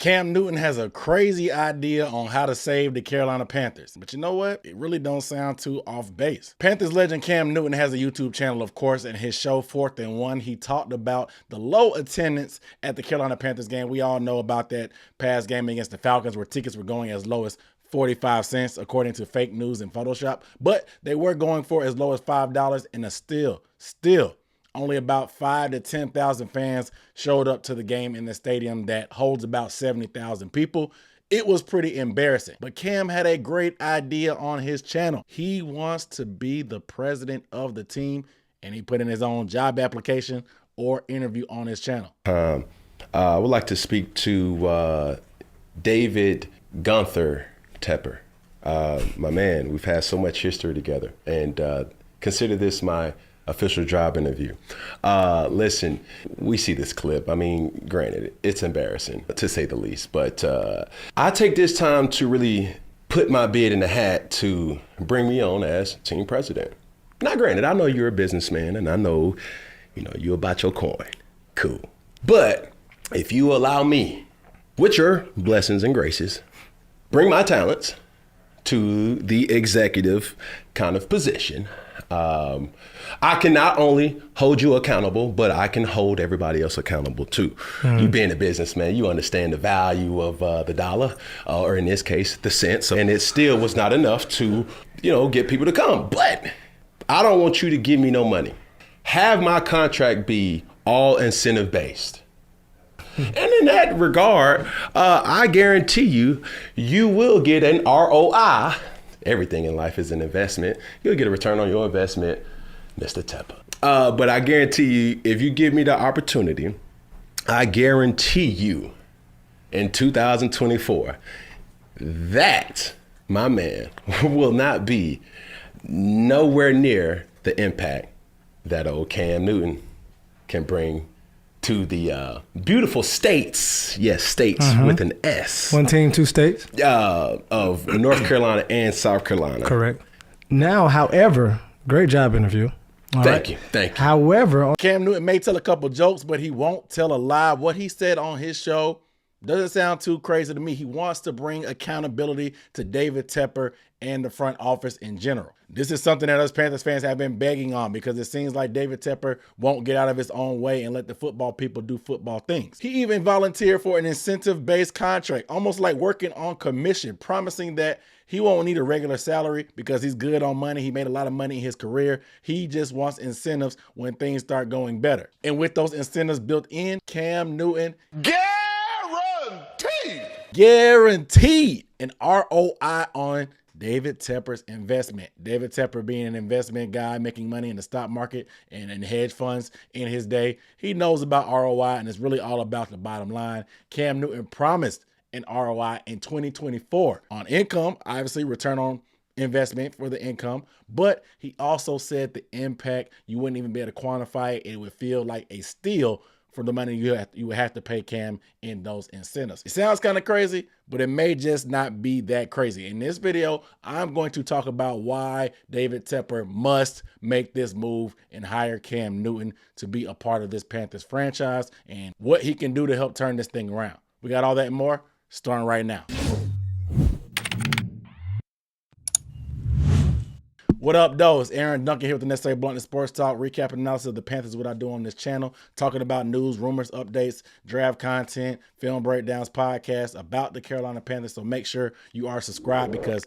Cam Newton has a crazy idea on how to save the Carolina Panthers. But you know what? It really don't sound too off base. Panthers legend Cam Newton has a YouTube channel, of course, and his show 4th and 1, he talked about the low attendance at the Carolina Panthers game. We all know about that past game against the Falcons where tickets were going as low as 45 cents, according to fake news and Photoshop. But they were going for as low as $5, and still, only about 5,000 to 10,000 fans showed up to the game in the stadium that holds about 70,000 people. It was pretty embarrassing. But Cam had a great idea on his channel. He wants to be the president of the team, and he put in his own job application or interview on his channel. I would like to speak to David Tepper. My man, we've had so much history together, and consider this my official job interview. Listen, we see this clip. I mean, granted, it's embarrassing to say the least, but I take this time to really put my bid in the hat to bring me on as team president. Now, granted, I know you're a businessman and I know, you about your coin. Cool. But if you allow me, with your blessings and graces, bring my talents to the executive kind of position, I can not only hold you accountable, but I can hold everybody else accountable too. You being a businessman, you understand the value of the dollar, or in this case, the cents. And it still was not enough to, get people to come. But I don't want you to give me no money. Have my contract be all incentive based. And in that regard, I guarantee you will get an ROI. Everything in life is an investment. You'll get a return on your investment, Mr. Tepper. But I guarantee you, if you give me the opportunity, I guarantee you in 2024, that, my man, will not be nowhere near the impact that old Cam Newton can bring to the beautiful states, yes, states with an S. One team, two states? Of North Carolina and South Carolina. Correct. Now, however, great job interview. Thank you. However, Cam Newton may tell a couple jokes, but he won't tell a lie. What he said on his show doesn't sound too crazy to me. He wants to bring accountability to David Tepper and the front office in general. This is something that us Panthers fans have been begging on because it seems like David Tepper won't get out of his own way and let the football people do football things. He even volunteered for an incentive-based contract, almost like working on commission, promising that he won't need a regular salary because he's good on money. He made a lot of money in his career. He just wants incentives when things start going better. And with those incentives built in, Cam Newton guaranteed an ROI on David Tepper's investment. David Tepper being an investment guy, making money in the stock market and in hedge funds in his day. He knows about ROI, and it's really all about the bottom line. Cam Newton promised an ROI in 2024 on income, obviously return on investment for the income, but he also said the impact, you wouldn't even be able to quantify it. It would feel like a steal for the money you would have to pay Cam in those incentives. It sounds kind of crazy, but it may just not be that crazy. In this video, I'm going to talk about why David Tepper must make this move and hire Cam Newton to be a part of this Panthers franchise and what he can do to help turn this thing around. We got all that and more starting right now. What up, though? It's Aaron Duncan here with the Necessary Bluntness Sports Talk, recap analysis of the Panthers, what I do on this channel, talking about news, rumors, updates, draft content, film breakdowns, podcasts about the Carolina Panthers. So make sure you are subscribed because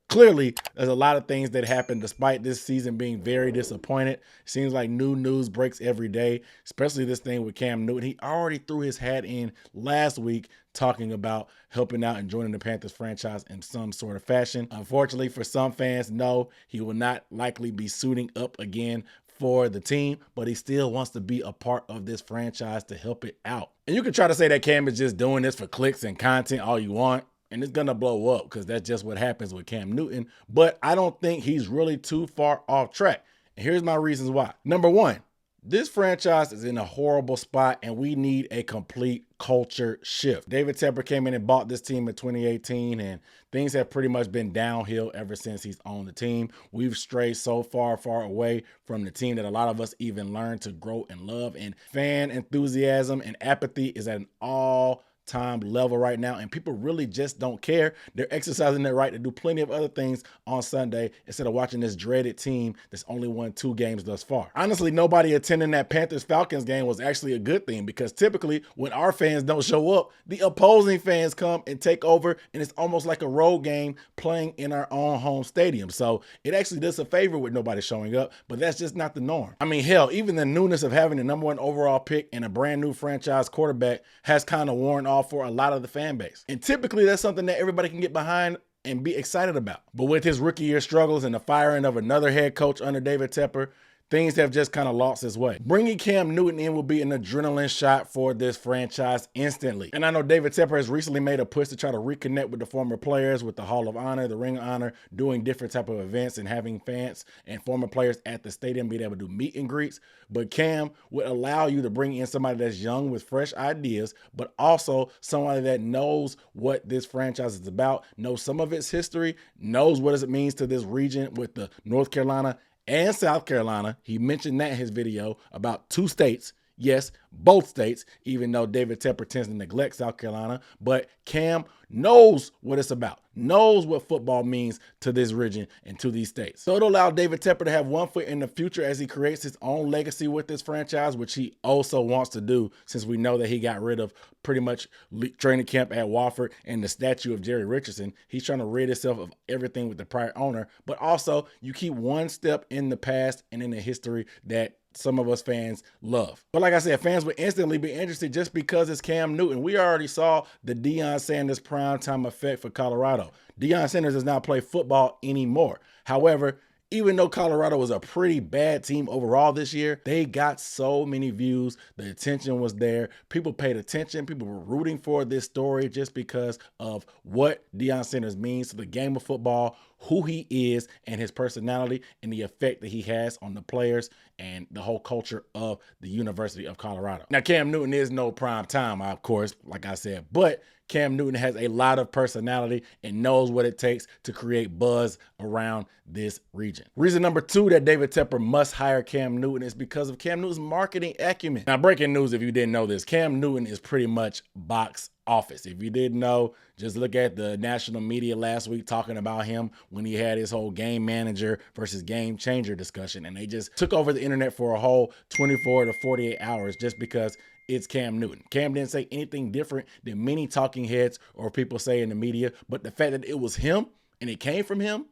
clearly there's a lot of things that happen despite this season being very disappointed. It seems like new news breaks every day, especially this thing with Cam Newton. He already threw his hat in last week talking about helping out and joining the Panthers franchise in some sort of fashion. Unfortunately for some fans, no, he will not likely be suiting up again for the team, but he still wants to be a part of this franchise to help it out. And you can try to say that Cam is just doing this for clicks and content all you want, and it's going to blow up because that's just what happens with Cam Newton. But I don't think he's really too far off track. And here's my reasons why. Number one, this franchise is in a horrible spot and we need a complete culture shift. David Tepper came in and bought this team in 2018 and things have pretty much been downhill ever since he's owned the team. We've strayed so far away from the team that a lot of us even learned to grow and love, and fan enthusiasm and apathy is at an all time level right now, and people really just don't care. They're exercising their right to do plenty of other things on Sunday instead of watching this dreaded team that's only won 2 games thus far. Honestly, nobody attending that Panthers-Falcons game was actually a good thing, because typically when our fans don't show up, the opposing fans come and take over, and it's almost like a road game playing in our own home stadium. So it actually does a favor with nobody showing up, but that's just not the norm. I mean, hell, even the newness of having the #1 overall pick and a brand new franchise quarterback has kind of worn off for a lot of the fan base. And typically that's something that everybody can get behind and be excited about. But with his rookie year struggles and the firing of another head coach under David Tepper, things have just kind of lost its way. Bringing Cam Newton in will be an adrenaline shot for this franchise instantly. And I know David Tepper has recently made a push to try to reconnect with the former players with the Hall of Honor, the Ring of Honor, doing different type of events and having fans and former players at the stadium being able to do meet and greets. But Cam would allow you to bring in somebody that's young with fresh ideas, but also somebody that knows what this franchise is about, knows some of its history, knows what it means to this region with the North Carolina and South Carolina. He mentioned that in his video about 2 states. Yes, both states, even though David Tepper tends to neglect South Carolina. But Cam knows what it's about, knows what football means to this region and to these states. So it'll allow David Tepper to have one foot in the future as he creates his own legacy with this franchise, which he also wants to do, since we know that he got rid of pretty much training camp at Wofford and the statue of Jerry Richardson. He's trying to rid himself of everything with the prior owner, but also you keep one step in the past and in the history that some of us fans love. But like I said, fans would instantly be interested just because it's Cam Newton. We already saw the Deion Sanders primetime effect for Colorado. Deion Sanders does not play football anymore. However, even though Colorado was a pretty bad team overall this year, they got so many views. The attention was there. People paid attention. People were rooting for this story just because of what Deion Sanders means to the game of football, who he is, and his personality, and the effect that he has on the players and the whole culture of the University of Colorado. Now, Cam Newton is no prime time, of course, like I said, but Cam Newton has a lot of personality and knows what it takes to create buzz around this region. Reason number 2 that David Tepper must hire Cam Newton is because of Cam Newton's marketing acumen. Now, breaking news, if you didn't know this, Cam Newton is pretty much box office. If you didn't know, just look at the national media last week talking about him when he had his whole game manager versus game changer discussion, and they just took over the internet for a whole 24 to 48 hours just because it's Cam Newton. Cam didn't say anything different than many talking heads or people say in the media, but the fact that it was him and it came from him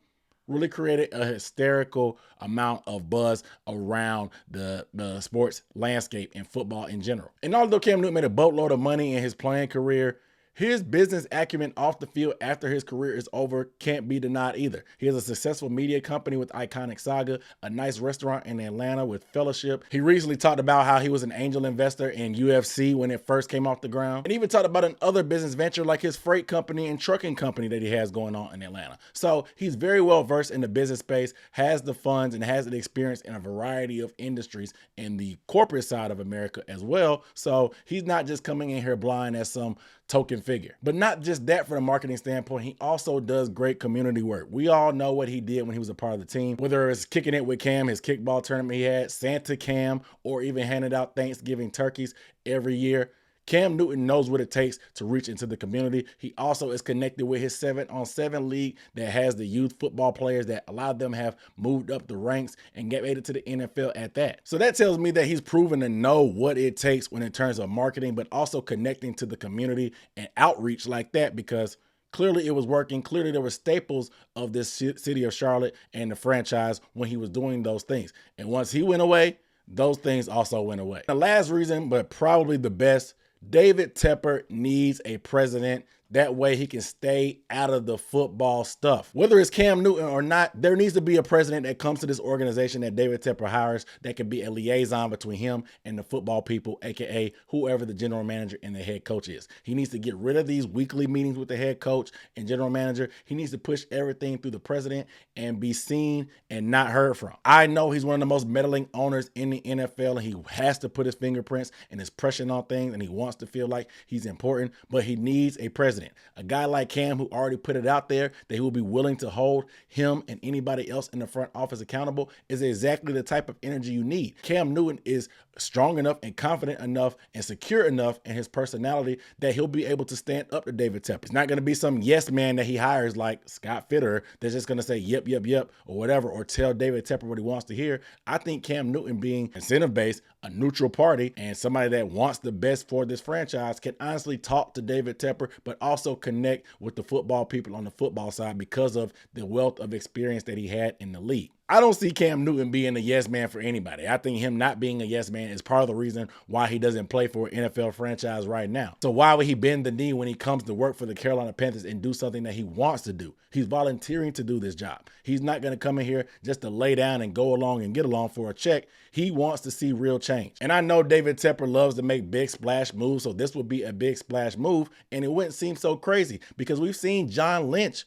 really created a hysterical amount of buzz around the sports landscape and football in general. And although Cam Newton made a boatload of money in his playing career, his business acumen off the field after his career is over can't be denied either. He has a successful media company with Iconic Saga, a nice restaurant in Atlanta with Fellowship. He recently talked about how he was an angel investor in UFC when it first came off the ground, and even talked about another business venture like his freight company and trucking company that he has going on in Atlanta. So he's very well versed in the business space, has the funds, and has the experience in a variety of industries in the corporate side of America as well. So he's not just coming in here blind as some token figure. But not just that, from a marketing standpoint, he also does great community work. We all know what he did when he was a part of the team, whether it's kicking it with Cam, his kickball tournament he had, Santa Cam, or even handed out Thanksgiving turkeys every year. Cam Newton knows what it takes to reach into the community. He also is connected with his 7-on-7 league that has the youth football players that a lot of them have moved up the ranks and get made it to the NFL at that. So that tells me that he's proven to know what it takes when in terms of marketing, but also connecting to the community and outreach like that, because clearly it was working. Clearly there were staples of this city of Charlotte and the franchise when he was doing those things. And once he went away, those things also went away. The last reason, but probably the best, David Tepper needs a president. That way he can stay out of the football stuff. Whether it's Cam Newton or not, there needs to be a president that comes to this organization that David Tepper hires that can be a liaison between him and the football people, aka whoever the general manager and the head coach is. He needs to get rid of these weekly meetings with the head coach and general manager. He needs to push everything through the president and be seen and not heard from. I know he's one of the most meddling owners in the NFL, and he has to put his fingerprints and his pressure on things, and he wants to feel like he's important, but he needs a president. president. A guy like Cam who already put it out there that he will be willing to hold him and anybody else in the front office accountable is exactly the type of energy you need. Cam Newton is strong enough and confident enough and secure enough in his personality that he'll be able to stand up to David Tepper. It's not going to be some yes man that he hires like Scott Fitterer that's just going to say yep, yep, yep, or whatever, or tell David Tepper what he wants to hear. I think Cam Newton, being incentive-based, a neutral party, and somebody that wants the best for this franchise, can honestly talk to David Tepper, but also connect with the football people on the football side because of the wealth of experience that he had in the league. I don't see Cam Newton being a yes man for anybody. I think him not being a yes man is part of the reason why he doesn't play for an NFL franchise right now. So why would he bend the knee when he comes to work for the Carolina Panthers and do something that he wants to do? He's volunteering to do this job. He's not going to come in here just to lay down and go along and get along for a check. He wants to see real change. And I know David Tepper loves to make big splash moves, so this would be a big splash move, and it wouldn't seem so crazy because we've seen John Lynch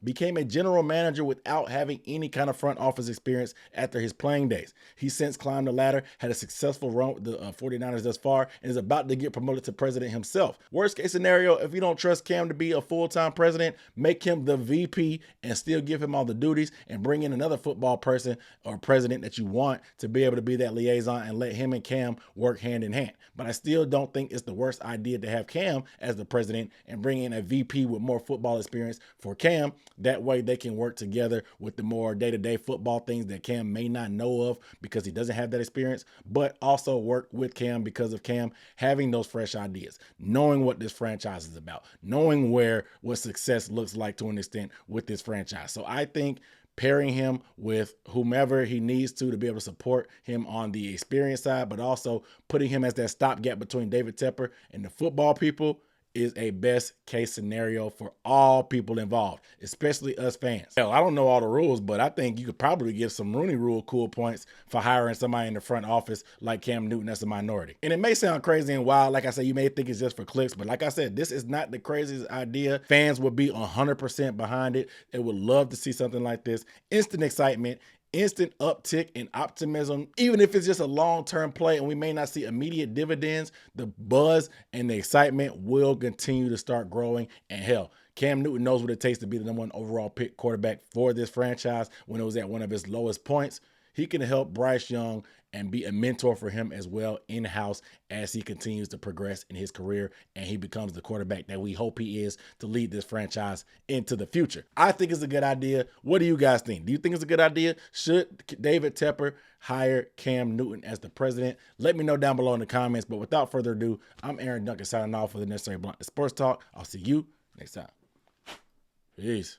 became a general manager without having any kind of front office experience after his playing days. He's since climbed the ladder, had a successful run with the 49ers thus far, and is about to get promoted to president himself. Worst case scenario, if you don't trust Cam to be a full-time president, make him the VP and still give him all the duties and bring in another football person or president that you want to be able to be that liaison and let him and Cam work hand in hand. But I still don't think it's the worst idea to have Cam as the president and bring in a VP with more football experience for Cam. That way they can work together with the more day-to-day football things that Cam may not know of because he doesn't have that experience, but also work with Cam because of Cam having those fresh ideas, knowing what this franchise is about, knowing what success looks like to an extent with this franchise. So I think pairing him with whomever he needs to be able to support him on the experience side, but also putting him as that stopgap between David Tepper and the football people is a best case scenario for all people involved, especially us fans. Hell, I don't know all the rules, but I think you could probably give some Rooney Rule cool points for hiring somebody in the front office like Cam Newton as a minority. And it may sound crazy and wild. Like I said, you may think it's just for clicks, but like I said, this is not the craziest idea. Fans would be 100% behind it. They would love to see something like this. Instant excitement, instant uptick in optimism. Even if it's just a long-term play and we may not see immediate dividends, the buzz and the excitement will continue to start growing. And hell, Cam Newton knows what it takes to be the #1 overall pick quarterback for this franchise when it was at one of its lowest points. He can help Bryce Young and be a mentor for him as well in-house as he continues to progress in his career and he becomes the quarterback that we hope he is to lead this franchise into the future. I think it's a good idea. What do you guys think? Do you think it's a good idea? Should David Tepper hire Cam Newton as the president? Let me know down below in the comments. But without further ado, I'm Aaron Duncan signing off for the Necessary Blunt Sports Talk. I'll see you next time. Peace.